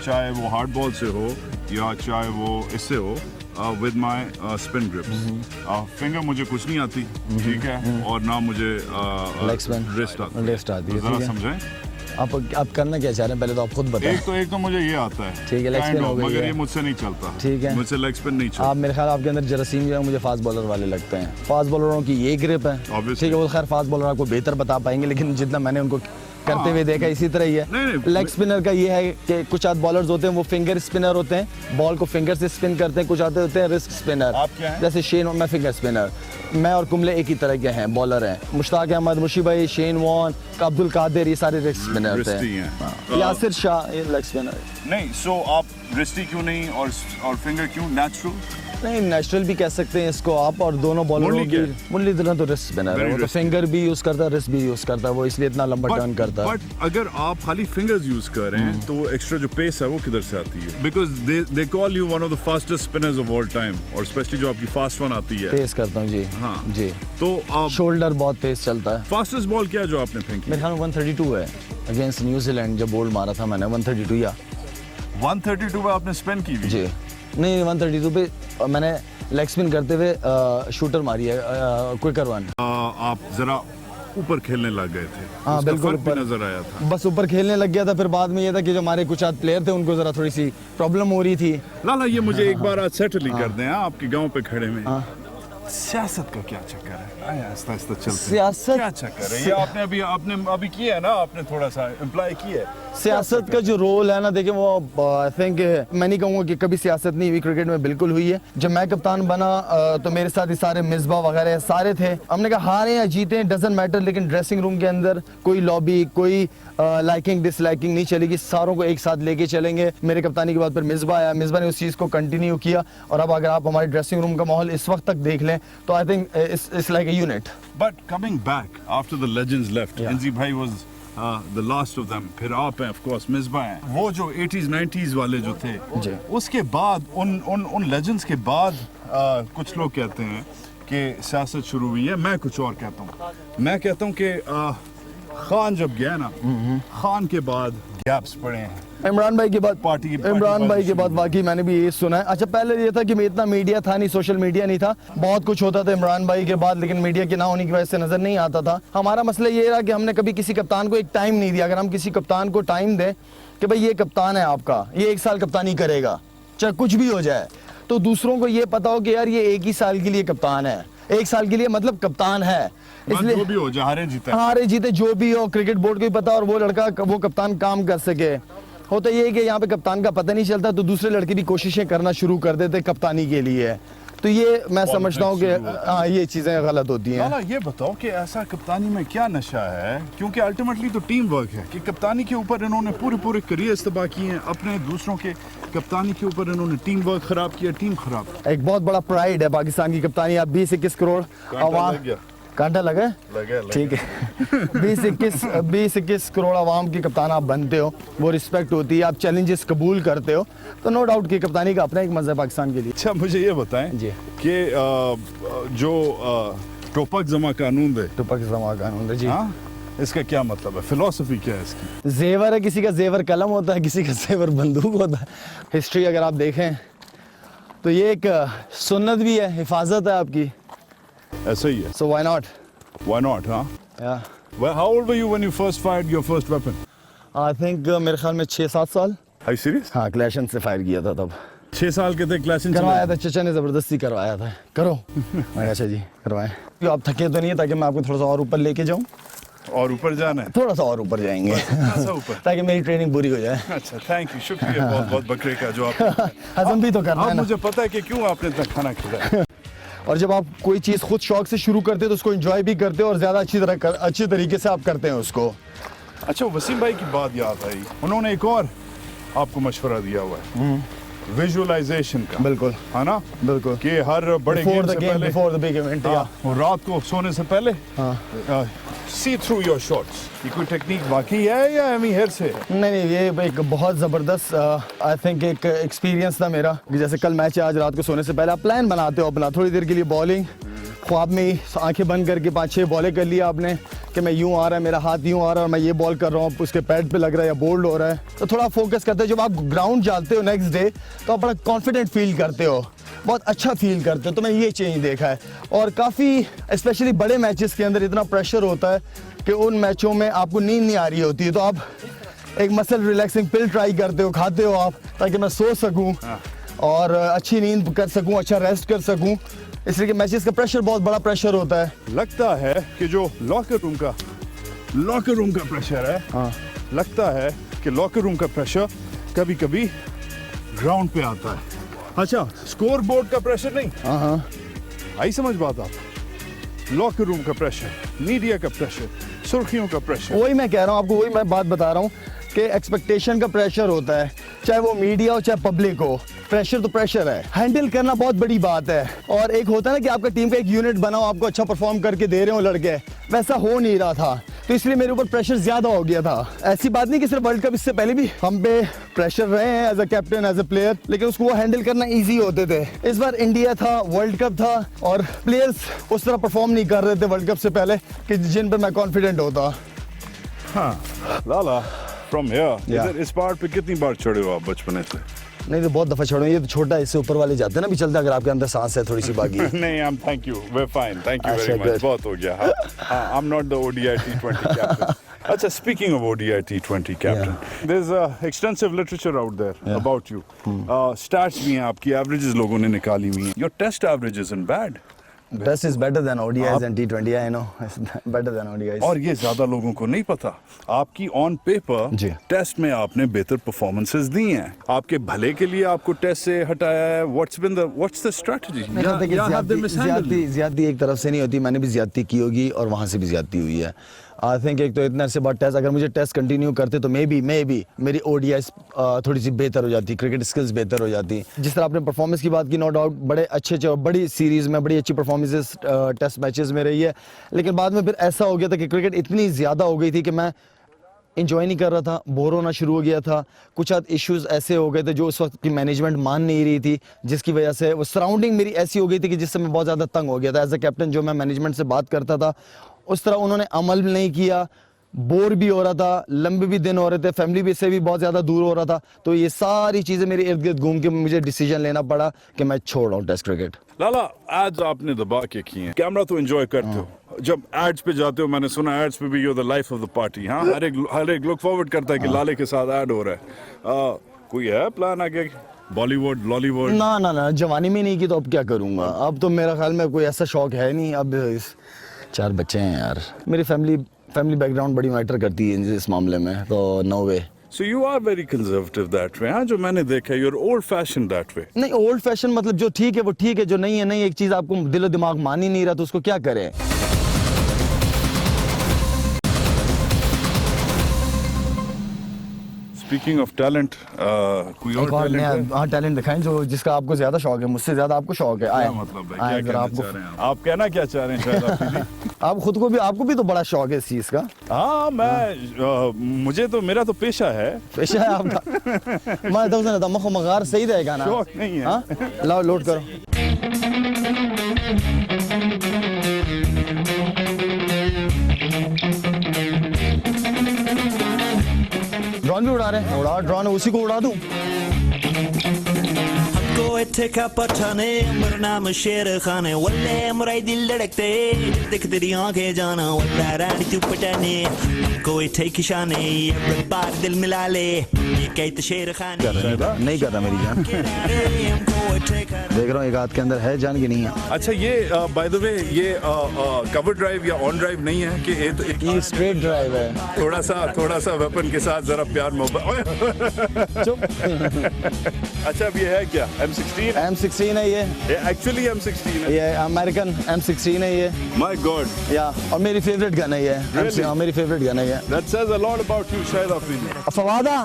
चाहे वो हार्ड बॉल से हो या चाहे वो इससे हो, with my spin grips. Finger मुझे कुछ नहीं आती, ठीक है, और ना मुझे रिस्ट आती है। जरा समझाएं आप करना क्या चाह रहे हैं, पहले तो आप खुद बताएं। एक तो मुझे ये आता है, ठीक है, लेग स्पिन हो गई मगर है। ये मुझसे नहीं चलता। ठीक है, मुझसे लेग स्पिन नहीं चलता। आप मेरे ख्याल आपके अंदर जरासीम जो है मुझे फास्ट बॉलर वाले लगते हैं। फास्ट बॉलरों की ये ग्रिप है, ठीक है, वो खैर फास्ट बॉलर आपको बेहतर बता पाएंगे, लेकिन जितना मैंने उनको करते हुए देखा इसी तरह ही है। लेग स्पिनर का ये है कि कुछ आध बॉलर्स होते हैं वो फिंगर स्पिनर होते हैं, बॉल को फिंगर से स्पिन करते हैं, कुछ आते होते हैं रिस्ट स्पिनर। आप क्या हैं? जैसे शेन, मैं फिंगर स्पिनर, मैं और कुंबले एक ही तरह के हैं, बॉलर हैं। मुश्ताक अहमद, मुशी भाई, शेन वॉन, अब्दुल कादिर, ये सारे रिस्ट स्पिनर हैं। यासिर शाह ये लेग स्पिनर नहीं। सो आप रिस्टी क्यों नहीं और फिंगर क्यों? नेचुरल नहीं, नेचुरल भी कह सकते हैं इसको आप, और दोनों बॉलरों की मुरली धरन तो रिस्ट स्पिनर है, वो तो फिंगर भी यूज करता है, रिस्ट भी यूज करता है, वो इसलिए इतना लंबा टर्न करता है। बट अगर आप खाली फिंगर्स यूज कर रहे हैं तो एक्स्ट्रा जो पेस है वो किधर से आती है? Because they call you one of the fastest spinners of all time, और स्पेशली जो आपकी फास्ट वन आती है। पेस करता हूँ जी। हाँ जी। तो आप शोल्डर बहुत तेज चलता है। फास्टेस्ट बॉल क्या जो आपने फेंकी? मेरे ख्याल में 132 है अगेंस्ट न्यूजीलैंड, जब बोल्ड मारा था मैंने 132 या 132 पे आपने स्पिन की हुई? जी नहीं, 132 पे मैंने लेग स्पिन करते हुए शूटर मारी है, क्विकर वन। आप जरा ऊपर खेलने लग गए थे। हाँ उसका बिल्कुल, फर्क भी नजर आया था। बस ऊपर खेलने लग गया था, फिर बाद में ये था कि जो हमारे कुछ आध प्लेयर थे उनको जरा थोड़ी सी प्रॉब्लम हो रही थी। लाला ये मुझे एक बार आज सेटल ही कर दें आपके गांव पे खड़े में। सियासत का क्या चक्कर है? आहिस्ता आहिस्ता चलते हैं। सियासत क्या चक्कर है? ये आपने अभी किया है ना, आपने थोड़ा सा इम्प्लाई किया है। सियासत का जो रोल है ना, देखिए वो आई थिंक मैं नहीं कहूँगा कि कभी सियासत नहीं हुई, क्रिकेट में बिल्कुल हुई है। जब मैं कप्तान बना तो मेरे साथ ही सारे मिसबा वगैरह सारे थे। हमने कहा हारे या जीते डजंट मैटर, लेकिन ड्रेसिंग रूम के अंदर कोई लॉबी, कोई लाइकिंग डिसलाइकिंग नहीं चलेगी, सारों को एक साथ लेके चलेंगे। मेरे कप्तानी के बाद फिर मिसबा आया, मिसबा ने उस चीज़ को कंटिन्यू किया, और अब अगर आप हमारे ड्रेसिंग रूम का माहौल इस वक्त तक देख लें तो I think it's like a unit. But coming back after the legends left, Enzi भाई was the last of them. फिर आप हैं, of course, मिसबा हैं। वो जो 80s 90s वाले जो थे, उसके बाद उन legends के बाद कुछ लोग कहते हैं कि सियासत शुरू हुई है। मैं कुछ और कहता हूँ। मैं कहता हूँ कि खान जब गया ना, खान के बाद गैप्स पड़े हैं। इमरान भाई के बाद इमरान भाई के बाद वाकई मैंने भी ये सुना है। अच्छा, पहले ये था कि इतना मीडिया था नहीं, सोशल मीडिया नहीं था, बहुत कुछ होता था इमरान भाई के बाद, लेकिन मीडिया के ना होने की वजह से नजर नहीं आता था। हमारा मसला ये रहा कि हमने कभी किसी कप्तान को एक टाइम नहीं दिया। अगर हम किसी कप्तान को टाइम दें कि भाई ये कप्तान है आपका, ये 1 साल कप्तानी करेगा, चाहे कुछ भी हो जाए, तो दूसरों को ये पता हो कि यार ये 1 ही साल के लिए कप्तान है, 1 साल के लिए मतलब कप्तान है। इसलिए जो भी हो जाए, हारे जीते जो भी हो, क्रिकेट बोर्ड को भी पता और वो लड़का वो कप्तान काम कर सके। होता ये है कि यहाँ पे कप्तान का पता नहीं चलता, तो दूसरे लड़के भी कोशिशें करना शुरू कर देते कप्तानी के लिए। तो ये मैं समझता हूँ कि हाँ, ये चीज़ें गलत होती हैं। लाला ये बताओ कि ऐसा कप्तानी में क्या नशा है, क्योंकि अल्टीमेटली तो टीम वर्क है कि कप्तानी के ऊपर इन्होंने पूरे करियर तबाह किए हैं, अपने दूसरों के कप्तानी के ऊपर इन्होंने टीम वर्क खराब किया, टीम खराब। एक बहुत बड़ा प्राइड है पाकिस्तान की कप्तानी। आप 20-21 करोड़ आवाम, कांटा लगा ठीक है 20-21 करोड़ आवाम की कप्तान आप बनते हो, वो रिस्पेक्ट होती है, आप चैलेंजेस कबूल करते हो, तो नो डाउट कि कप्तानी का अपना एक मज़ा है पाकिस्तान के लिए। अच्छा, मुझे ये बताएं जी कि जो टोपक जमा कानून दे। टुपक जमा कानून जी। हाँ, इसका क्या मतलब है? फिलॉसफी क्या है इसकी? जेवर है, किसी का जेवर कलम होता है, किसी का जेवर बंदूक होता है। हिस्ट्री अगर आप देखें तो ये एक सुन्नत भी है, हिफाजत है आपकी। ऐसा ही है। So why not? Why not, huh? या Well, how old were you when you first fired your first weapon? I think मेरे ख्याल में 6-7 साल। Are you serious? हाँ, क्लैशन से फायर किया था तब। 6 साल के थे क्लास करवाया था, चचा ने जबरदस्ती करवाया था। करो मैं अच्छा जी करवाएं। तो आप थके तो नहीं है, ताकि मैं आपको थोड़ा सा और ऊपर लेके जाऊँ? और ऊपर जाना है? थोड़ा सा और ऊपर जाएंगे सा ऊपर? ताकि मेरी ट्रेनिंग पूरी हो जाए। अच्छा, थैंक यू, शुक्रिया बहुत बहुत बकरे का जो आप हजम भी तो करना है अब ना। मुझे पता है कि क्यों आपने इतना खाना खिलाया। और जब आप कोई चीज़ खुद शौक से शुरू करते हो तो उसको एंजॉय भी करते हो और ज़्यादा अच्छी तरीके से आप करते हैं उसको। अच्छा, वसीम भाई की बात याद आई, उन्होंने एक और आपको मशवरा दिया हुआ है विजुअलाइजेशन का। बिल्कुल, है ना? बिल्कुल। कि हर बड़े गेम से पहले, बिफोर द बिग इवेंट, हाँ, और रात को सोने से पहले सी थ्रू योर शॉट्स। ये कोई टेक्निक बाकी है या एमी हेयर से? नहीं, ये एक बहुत ज़बरदस्त आई थिंक एक एक्सपीरियंस था मेरा कि जैसे कल मैच है, आज रात को सोने से पहले आप प्लान बनाते हो अपना, थोड़ी देर के लिए बॉलिंग, ख्वाब में ही आंखें बंद करके 5-6 बॉलें कर लिया आपने कि मैं यूँ आ रहा है, मेरा हाथ यूँ आ रहा है और मैं ये बॉल कर रहा हूँ, उसके पैड पे लग रहा है या बोल्ड हो रहा है, तो थोड़ा फोकस करते हो। जब आप ग्राउंड जाते हो नेक्स्ट डे तो आप बड़ा कॉन्फिडेंट फील करते हो, बहुत अच्छा फील करते हो। तो मैंने ये चेंज देखा है। और काफ़ी स्पेशली बड़े मैचेस के अंदर इतना प्रेशर होता है कि उन मैचों में आपको नींद नहीं आ रही होती है, तो आप एक मसल रिलैक्सिंग पिल ट्राई करते हो, खाते हो आप, ताकि मैं सो सकूं और अच्छी नींद कर सकूं, अच्छा रेस्ट कर सकूं। इसलिए कि मैचेस का प्रेशर बहुत बड़ा प्रेशर होता है। लगता है कि जो लॉकर रूम का प्रेशर है, हाँ, लगता है कि लॉकर रूम का प्रेशर कभी कभी ग्राउंड पे आता है। अच्छा, स्कोर बोर्ड का प्रेशर नहीं। हाँ, आई समझ बात आप? लॉकर रूम का प्रेशर, मीडिया का प्रेशर, सुर्खियों का प्रेशर। वही मैं कह रहा हूँ आपको, वही मैं बात बता रहा हूँ कि एक्सपेक्टेशन का प्रेशर होता है, चाहे वो मीडिया हो चाहे पब्लिक हो। प्रेशर तो प्रेशर है, हैंडल करना बहुत बड़ी बात है। और एक होता है ना कि आपका टीम का एक यूनिट बनाओ, आपको अच्छा परफॉर्म करके दे रहे हो लड़के, वैसा हो नहीं रहा था, तो इसलिए मेरे ऊपर प्रेशर ज्यादा हो गया था। ऐसी बात नहीं कि सिर्फ वर्ल्ड कप, इससे पहले भी हम पे प्रेशर रहे हैं as a captain, as a player, लेकिन उसको वो हैंडल करना ईजी होते थे। इस बार इंडिया था, वर्ल्ड कप था और प्लेयर्स उस तरह परफॉर्म नहीं कर रहे थे वर्ल्ड कप से पहले कि जिन पर मैं कॉन्फिडेंट होता। हाँ, लाला फ्रॉम हियर, Yeah. इधर इस पहाड़ पे कितनी बार चढ़े हो आप बचपन से? नहीं तो बहुत दफा छोड़ो, ये तो छोटा है, इससे ऊपर वाले जाते हैं ना भी चलते, अगर आपके अंदर सांस है थोड़ी सी बाकी। नहीं, I'm thank you, we're fine, thank you अच्छा, very much, good. बहुत हो गया। हाँ, I'm not the ODI T20 captain. अच्छा, speaking of ODI T20 captain, there's extensive literature out there about you. Stats भी हैं आपकी, averages लोगों ने निकाली हुई हैं. Your test average isn't bad. Best is better than ODIs and T20, I know. It's better than ODIs. और ये ज्यादा लोगों को नहीं पता, आपकी ऑन पेपर जी। टेस्ट में आपने बेहतर परफॉर्मेंसेस दी हैं, आपके भले के लिए आपको टेस्ट से हटाया है। What's the strategy? ज्यादती एक तरफ से नहीं होती, मैंने भी ज्यादती की होगी और वहाँ से भी ज्यादती हुई है। आई थिंक एक तो इतना से बाद टेस्ट, अगर मुझे टेस्ट कंटिन्यू करते तो मे बी मेरी ओडीआई थोड़ी सी बेहतर हो जाती, क्रिकेट स्किल्स बेहतर हो जाती। जिस तरह आपने परफॉर्मेंस की बात की, नो डाउट बड़े अच्छे बड़ी सीरीज़ में बड़ी अच्छी परफॉर्मेंसेस टेस्ट मैचेस में रही है, लेकिन बाद में फिर ऐसा हो गया था कि क्रिकेट इतनी ज़्यादा हो गई थी कि मैं इंजॉय नहीं कर रहा था, बोर होना शुरू हो गया था। कुछ इश्यूज ऐसे हो गए थे जो उस वक्त की मैनेजमेंट मान नहीं रही थी, जिसकी वजह से वो सराउंडिंग मेरी ऐसी हो गई थी कि जिससे मैं बहुत ज़्यादा तंग हो गया था। एज अ कैप्टन जो मैं मैनेजमेंट से बात करता था उस तरह उन्होंने अमल नहीं किया, बोर भी हो रहा था, लंबे भी दिन हो रहे थे, फैमिली भी से भी बहुत ज़्यादा दूर हो रहा था। तो ये सारी चीज़ें मेरे इर्द गिर्द घूम के मुझे डिसीजन लेना पड़ा कि मैं छोड़ रहा हूँ टेस्ट क्रिकेट। लाला, एड्स आपने दबा के किए हैं, कैमरा तो एंजॉय करते हो, जब एड्स पे जाते हो, मैंने सुना एड्स पे भी you the life of the party. हाँ, हर एक लुक फॉरवर्ड करता है कि लाले के साथ ऐड हो रहा है। कोई है प्लान आगे, बॉलीवुड लॉलीवुड? ना, जवानी में नहीं की तो अब क्या करूँगा। अब तो मेरा ख्याल में कोई ऐसा शौक है नहीं। अब 4 बच्चे हैं यार, मेरी फैमिली बैकग्राउंड बड़ी मैटर करती है इस मामले में, तो no way. So you are very conservative that way, हाँ, जो मैंने देखा, you're old fashioned that way. नहीं, ओल्ड फैशन मतलब जो ठीक है वो ठीक है, जो नहीं है नहीं। एक चीज़ आपको दिलो दिमाग मान ही नहीं रहा तो उसको क्या करें। Speaking of talent, कोई और एक और talent नया है? टैलेंट दिखाएं जो जिसका आपको ज्यादा शौक है, मुझसे ज्यादा आपको शौक है। क्या मतलब है, क्या आए कहना जरा आपको, चाह रहे हैं आप कहना क्या चाह रहे हैं शायद आपकी? आप खुद को भी, आपको भी तो बड़ा शौक है इस चीज का। हाँ, मुझे तो, मेरा तो पेशा है। पेशा है आपका। मैं तो मखो मगार सही रहेगा ना, शौक नहीं है। हाँ? लाओ लोड करो। ड्रोन भी उड़ा रहे हैं, उड़ा ड्रोन उसी को उड़ा दूं। हमको इत्थे का पठाने मेरा नाम शेर खान है वल्ले मुराई दिल धड़कते देख तेरी आंखें जाना वल्ला रानी तू पटाने हमको इत्थे की शान है एक बार दिल मिला ले ये कहते शेर खान नहीं कर रहा मेरी जान। हमको इत्थे का देख रहा हूँ एक हाथ के अंदर है जान की नहीं है। अच्छा ये बाय द वे ये कवर ड्राइव या ऑन ड्राइव नहीं है कि ये स्ट्रेट ड्राइव है। थोड़ा सा वेपन के साथ जरा प्यार मोहब्बत। अच्छा अब ये है क्या M16? M16 है ये एक्चुअली M16 है। ये अमेरिकन M16 है ये। माय गॉड, या और मेरी फेवरेट गन है ये। Really? मेरी फेवरेट गन है ये। That says a lot about you शायद अफरीदी। फवादा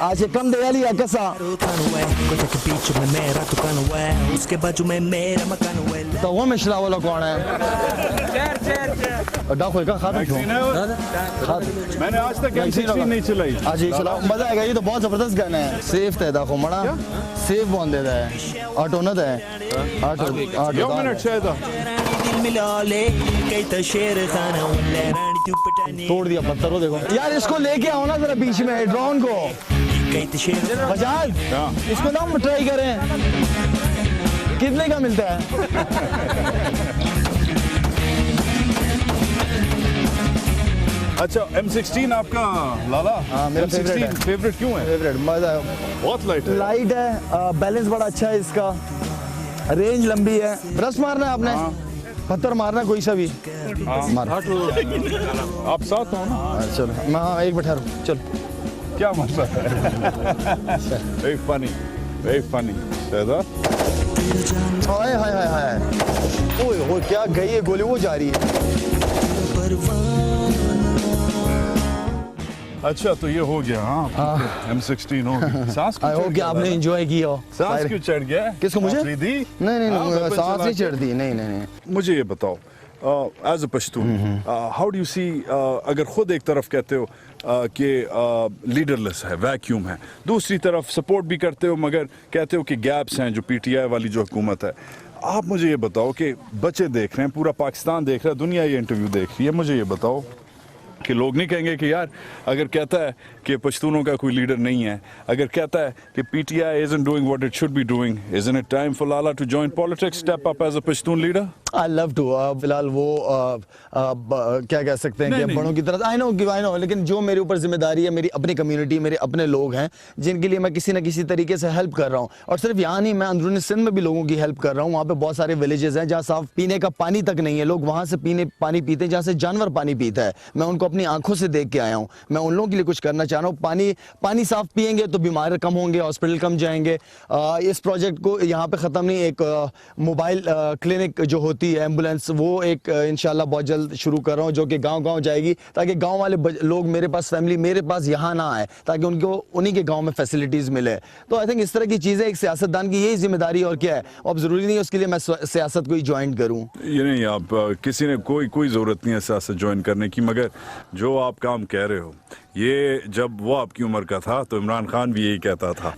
आज कम दयाली अकसा दुकान हुआ है कोटे के बीच में मेरा दुकान हुआ है उसके बाजू में मेरा मकान हुआ है तो वो मिश्रा वाला कौन है? डाको का खाता क्यों? मैंने आज तक M16 नहीं चलाई। आज ये चलाओ मजा आएगा। ये तो बहुत जबरदस्त गन है। सेफ है देखो मड़ा सेफ बॉन्ड देता है ऑटो न है ऑटो यो मिनट शायद दिल मिला ले कहता शेर खान वल्ला रानी तू पटाने तोड़ दिया पत्थर को देखो यार। इसको लेके आओ ना जरा बीच में ड्रोन को। कहते शेर बजाज इसको ना हम ट्राई करें कितने का मिलता है? अच्छा M16 आपका लाला? हाँ, मेरा favorite है। फेवरेट क्यों है? फेवरेट मजा है। बहुत लाइट है। लाइट है बैलेंस बड़ा अच्छा है इसका रेंज लंबी है। ब्रश मारना है आपने पत्थर मारना कोई सा भी मार। आप साथ हो ना? चलो मैं हाँ एक बैठा रहूँ चलो। क्या मतलब है? Very funny शहदा। हाय हाय हाय हाय ओए हो क्या गई है गोली वो जा रही है। अच्छा तो ये हो गया। हाँ M16 हो गया। सांस क्यों आई होप चढ़ कि गया आपने लाला? एंजॉय किया हो। सांस क्यों चढ़ गया? किसको मुझे? आफरीदी? नहीं हाँ, नहीं वेपन सांस चला नहीं के। चढ़ती नहीं नहीं नहीं। मुझे ये बताओ as a Pashtun how do you see अगर खुद एक तरफ कहते हो कि लीडरलेस है वैक्यूम है दूसरी तरफ सपोर्ट भी करते हो मगर कहते हो कि गैप्स हैं जो PTI वाली जो हुकूमत है। आप मुझे ये बताओ कि बच्चे देख रहे हैं पूरा पाकिस्तान देख रहा है दुनिया ये इंटरव्यू देख रही है। मुझे ये बताओ कि लोग नहीं कहेंगे कि यार अगर कहता है कि पश्तूनों का कोई लीडर नहीं है अगर कहता है कि PTI isn't doing what it should be doing isn't it time for Lala to join politics step up as a Pashtun leader? I love to फिलहाल वो क्या कह सकते हैं कि बड़ों की तरह आई नो लेकिन जो मेरे ऊपर जिम्मेदारी है मेरी अपनी कम्युनिटी मेरे अपने लोग हैं जिनके लिए मैं किसी न किसी तरीके से हेल्प कर रहा हूँ। और सिर्फ यहाँ नहीं मैं अंदरूनी सिंध में भी लोगों की हेल्प कर रहा हूँ। वहाँ पे बहुत सारे विलेजेस हैं जहाँ साफ पीने का पानी तक नहीं है। लोग वहाँ से पानी पीते हैं जहाँ से जानवर पानी पीता है। मैं उनको अपनी आंखों से देख के आया हूँ। मैं उन लोगों के लिए कुछ करना चाह रहा हूँ। पानी साफ पियेंगे तो बीमार कम होंगे हॉस्पिटल कम जाएंगे। इस प्रोजेक्ट को यहाँ पे ख़त्म नहीं एक मोबाइल क्लिनिक जो होती है एम्बुलेंस वो एक इंशाल्लाह बहुत जल्द शुरू कर रहा हूँ जो कि गांव-गांव जाएगी ताकि गांव वाले लोग मेरे पास फैमिली मेरे पास यहाँ ना आए ताकि उनको उन्हीं के गांव में फैसिलिटीज़ मिले। तो आई थिंक इस तरह की चीज़ें एक सियासतदान की यही जिम्मेदारी और क्या है। अब ज़रूरी नहीं है उसके लिए मैं सियासत को ही ज्वाइन करूँ। ये नहीं आप किसी ने कोई ज़रूरत नहीं है सियासत ज्वाइन करने की मगर जो आप काम कह रहे हो ये जब वो आपकी उम्र का था तो इमरान खान भी यही कहता था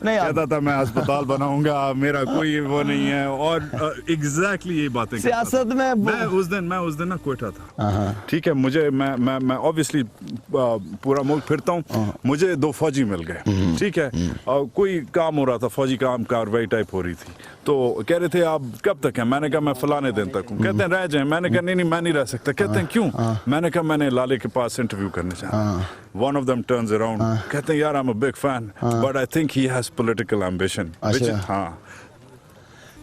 था मैं अस्पताल बनाऊंगा मेरा कोई वो नहीं है और एग्जैक्टली यही बातें सियासत में मैं उस दिन ना क्वेटा था। ठीक है मुझे मैं ऑब्वियसली पूरा मुल्क फिरता हूँ मुझे 2 फौजी मिल गए। ठीक है कोई काम हो रहा था फौजी काम कार्रवाई टाइप हो रही थी तो कह रहे थे आप कब तक हैं? मैंने कहा मैं फलाने दिन तक हूँ। कहते हैं रह जाएं। मैंने कहा नहीं मैं नहीं रह सकता। कहते हैं क्यों? मैंने कहा मैंने लाले के पास इंटरव्यू करने चाहा। One of them turns around कहते हैं यार I'm a big fan but I think he has political ambition which is हाँ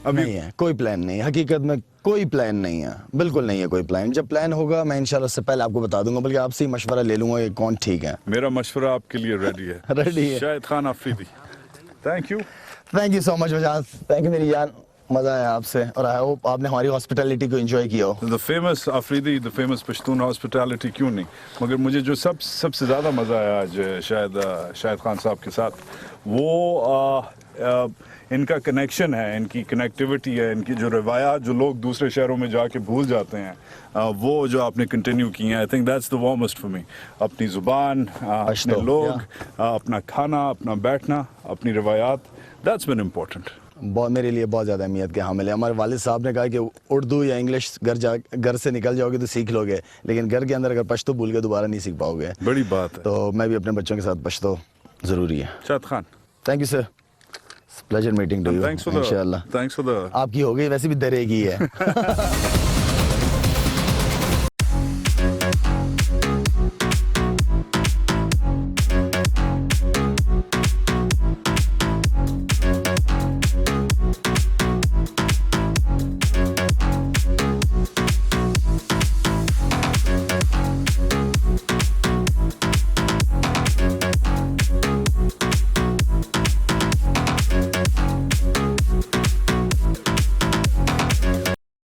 अभी नहीं है कोई प्लान नहीं हकीकत में कोई प्लान नहीं है बिल्कुल नहीं है कोई प्लान। जब प्लान होगा मैं इंशाल्लाह से पहले आपको बता दूंगा बल्कि आपसे ही मशवरा ले लूंगा ये कौन ठीक है। मेरा मशवरा आपके लिए रेडी है। रेडी है Shahid Khan Afridi. Thank you so much Bajaj. Thank you मेरी जान मजा आया आपसे और आई होप आपने हमारी हॉस्पिटैलिटी को एंजॉय किया हो। The famous Afridi the famous Pashtun hospitality क्यों नहीं मगर मुझे जो सबसे ज़्यादा मज़ा आया आज शाहिद खान साहब के साथ वो इनका कनेक्शन है इनकी कनेक्टिविटी है इनकी जो रवायात जो लोग दूसरे शहरों में जाके भूल जाते हैं वो जो आपने कंटिन्यू की हैं। I think that's the warmest for me. अपनी ज़ुबान अपने लोग अपना खाना अपना बैठना अपनी रवायात दैट्स बीन इम्पोर्टेंट। बहुत मेरे लिए बहुत ज़्यादा अहमियत के हामिल है। हमारे वालिद साहब ने कहा कि उर्दू या इंग्लिश घर से निकल जाओगे तो सीख लोगे लेकिन घर के अंदर अगर पश्तो भूल के दोबारा नहीं सीख पाओगे। बड़ी बात है। तो मैं भी अपने बच्चों के साथ पश्तो ज़रूरी है। Shad Khan, thank you sir, pleasure meeting to you. Thanks for इंशाल्लाह द, थैंक्स फॉर द आपकी हो गई, वैसे भी दरेगी है।